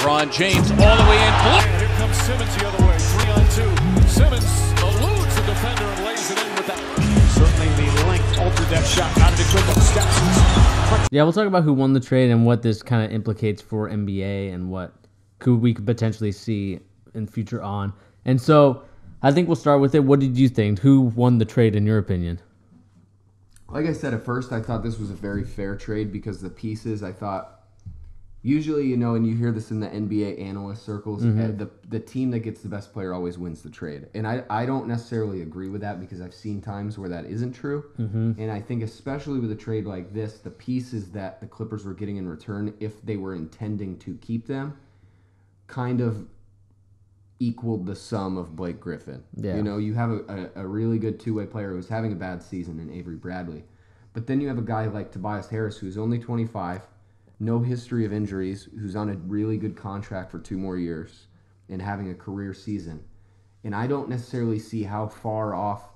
LeBron James all the way in. Here comes Simmons the other way, 3-on-2. Simmons eludes the defender and lays it in with that. Certainly the length altered that shot. Not a big window. Steps. Yeah, we'll talk about who won the trade and what this kind of implicates for NBA and what we could potentially see in future on. And so I think we'll start with it. What did you think? Who won the trade in your opinion? Like I said at first, I thought this was a very fair trade because the pieces, I thought, usually, and you hear this in the NBA analyst circles, the team that gets the best player always wins the trade. And I don't necessarily agree with that because I've seen times where that isn't true. And I think especially with a trade like this, the pieces that the Clippers were getting in return, if they were intending to keep them, kind of equaled the sum of Blake Griffin. Yeah. You have a really good two-way player who's having a bad season in Avery Bradley. But then you have a guy like Tobias Harris who's only 25, no history of injuries, who's on a really good contract for 2 more years and having a career season. And I don't necessarily see how far off,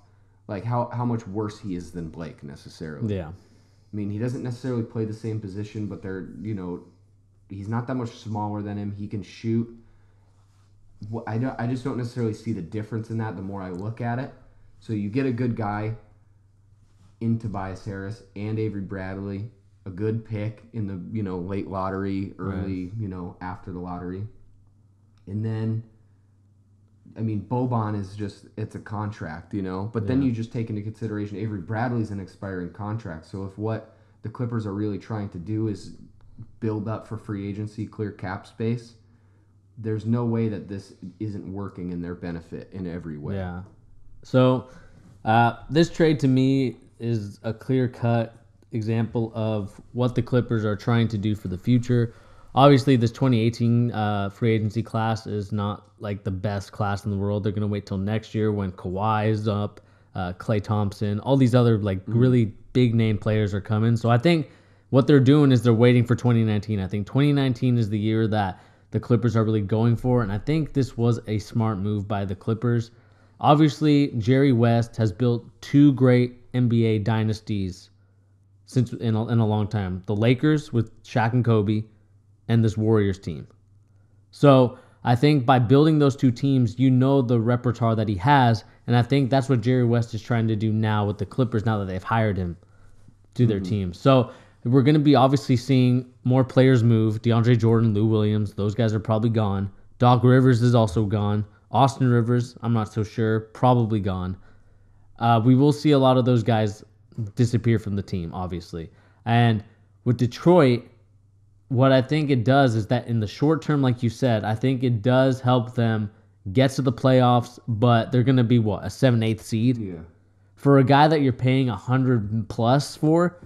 like how much worse he is than Blake necessarily. Yeah. I mean, he doesn't necessarily play the same position, but he's not that much smaller than him. He can shoot. I just don't necessarily see the difference in that the more I look at it. So you get a good guy in Tobias Harris and Avery Bradley, a good pick in the late lottery, early after the lottery, and then I mean Boban is it's a contract, but then you just take into consideration Avery Bradley's an expiring contract. So if what the Clippers are really trying to do is build up for free agency, clear cap space, there's no way that this isn't working in their benefit in every way. Yeah. So this trade to me is a clear-cut example of what the Clippers are trying to do for the future. Obviously, this 2018 free agency class is not like the best class in the world. They're going to wait till next year when Kawhi is up, Klay Thompson, all these other really big-name players are coming. So I think what they're doing is they're waiting for 2019. I think 2019 is the year that the Clippers are really going for, and I think this was a smart move by the Clippers. Obviously, Jerry West has built 2 great NBA dynasties since in a long time. The Lakers with Shaq and Kobe, and this Warriors team. So I think by building those 2 teams, the repertoire that he has, and I think that's what Jerry West is trying to do now with the Clippers now that they've hired him to their team. So we're going to be obviously seeing more players move. DeAndre Jordan, Lou Williams, those guys are probably gone. Doc Rivers is also gone. Austin Rivers, I'm not so sure, probably gone. We will see a lot of those guys disappear from the team, obviously. And with Detroit, what I think it does is that in the short term, like you said, I think it does help them get to the playoffs, but they're going to be, a 7-8 seed? Yeah. For a guy that you're paying $100+ for,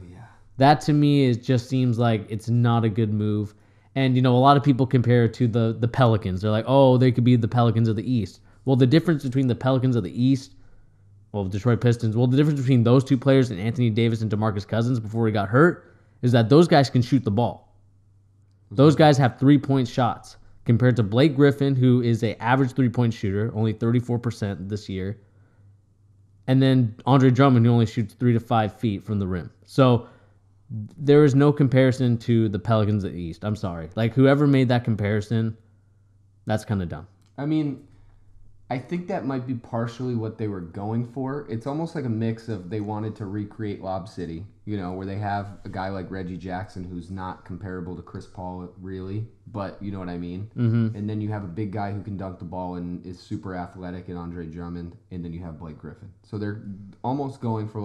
that to me just seems like it's not a good move. And, a lot of people compare it to the Pelicans. They're like, oh, they could be the Pelicans of the East. Well, the difference between the Pelicans of the East, Detroit Pistons, the difference between those 2 players and Anthony Davis and DeMarcus Cousins before he got hurt is that those guys can shoot the ball. Those guys have 3-point shots compared to Blake Griffin, who is an average 3-point shooter, only 34% this year. And then Andre Drummond, who only shoots 3 to 5 feet from the rim. So there is no comparison to the Pelicans of the East. I'm sorry. Whoever made that comparison, that's kind of dumb. I mean, I think that might be partially what they were going for. It's almost like a mix of they wanted to recreate Lob City, where they have a guy like Reggie Jackson who's not comparable to Chris Paul really, but you know what I mean? Mm-hmm. And then you have a big guy who can dunk the ball and is super athletic in Andre Drummond, and then you have Blake Griffin. So they're almost going for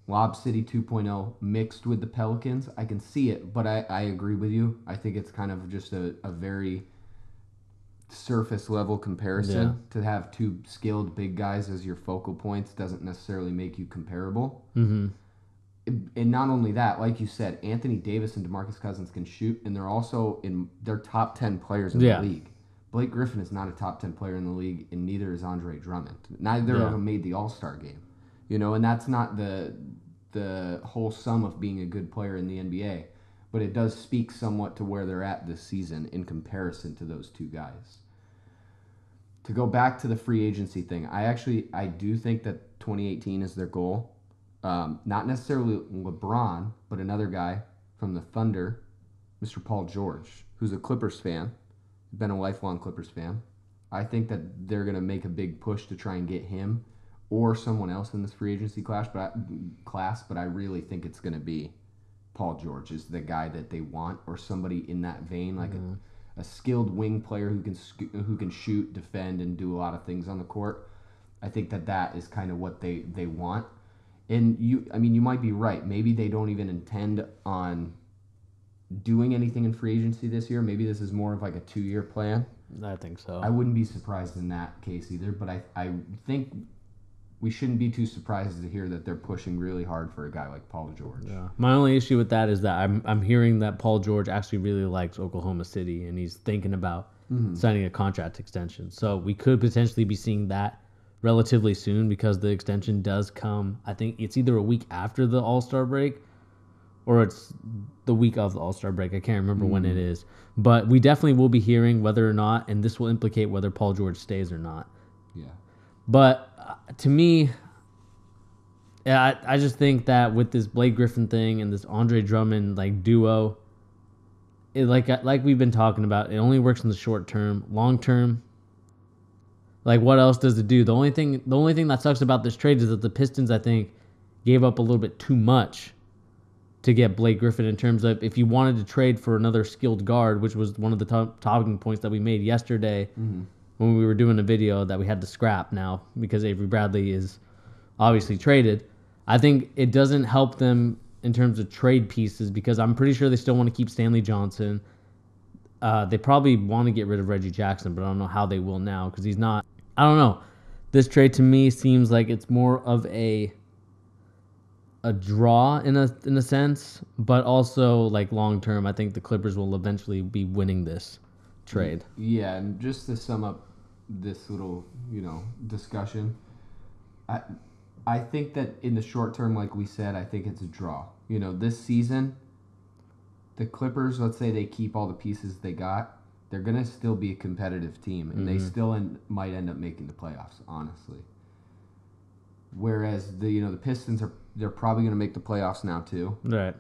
Lob City 2.0 mixed with the Pelicans. I can see it, but I agree with you. I think it's kind of just a very surface level comparison. To have 2 skilled big guys as your focal points doesn't necessarily make you comparable. Mm-hmm. And not only that, like you said, Anthony Davis and DeMarcus Cousins can shoot, and they're also they're top 10 players in the league. Blake Griffin is not a top 10 player in the league, and neither is Andre Drummond. Neither of them made the All-Star game. And that's not the whole sum of being a good player in the NBA, but it does speak somewhat to where they're at this season in comparison to those 2 guys. To go back to the free agency thing, I do think that 2018 is their goal. Not necessarily LeBron, but another guy from the Thunder, Mr. Paul George, who's a Clippers fan. been a lifelong Clippers fan. I think that they're going to make a big push to try and get him or someone else in this free agency class, but I really think it's going to be Paul George is the guy that they want, or somebody in that vein, like a skilled wing player who can shoot, defend, and do a lot of things on the court. I think that is kind of what they want. And you might be right. Maybe they don't even intend on doing anything in free agency this year. Maybe this is more of like a 2-year plan. I think so. I wouldn't be surprised in that case either, but I think we shouldn't be too surprised to hear that they're pushing really hard for a guy like Paul George. Yeah. My only issue with that is that I'm hearing that Paul George actually really likes Oklahoma City, and he's thinking about signing a contract extension. So we could potentially be seeing that relatively soon, because the extension does come, I think it's either a week after the All-Star break or it's the week of the All-Star break. I can't remember when it is. But we definitely will be hearing whether or not, and this will implicate whether Paul George stays or not. Yeah. But to me, I just think that with this Blake Griffin thing and this Andre Drummond duo, it like we've been talking about, it only works in the short term. Long term, what else does it do? The only thing that sucks about this trade is that the Pistons, I think, gave up a little bit too much to get Blake Griffin, in terms of if you wanted to trade for another skilled guard, which was one of the talking points that we made yesterday when we were doing a video that we had to scrap now because Avery Bradley is obviously traded. I think it doesn't help them in terms of trade pieces, because I'm pretty sure they still want to keep Stanley Johnson. They probably want to get rid of Reggie Jackson, but I don't know how they will now, because he's not. I don't know. This trade to me seems like it's more of a draw in a sense, but also long term, I think the Clippers will eventually be winning this trade. Yeah, and just to sum up this little discussion, I think that in the short term, like we said, I think it's a draw. This season, the Clippers, let's say they keep all the pieces they got, they're going to still be a competitive team, and they still might end up making the playoffs, honestly. Whereas the Pistons they're probably going to make the playoffs now too. Right.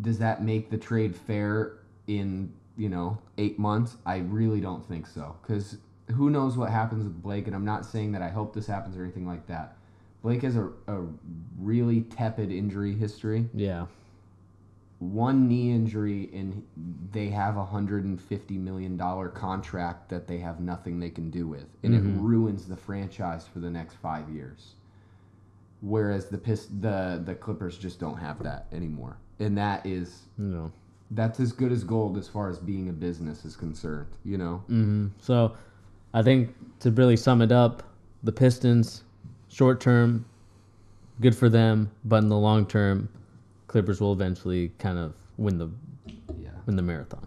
Does that make the trade fair in 8 months? I really don't think so, because who knows what happens with Blake, and I'm not saying that I hope this happens or anything like that. Blake has a really tepid injury history. Yeah. One knee injury, and they have a $150 million contract that they have nothing they can do with, and it ruins the franchise for the next 5 years. Whereas the Clippers just don't have that anymore, and that is that's as good as gold as far as being a business is concerned. So, I think to really sum it up, the Pistons, short term, good for them, but in the long term, Clippers will eventually kind of win the marathon.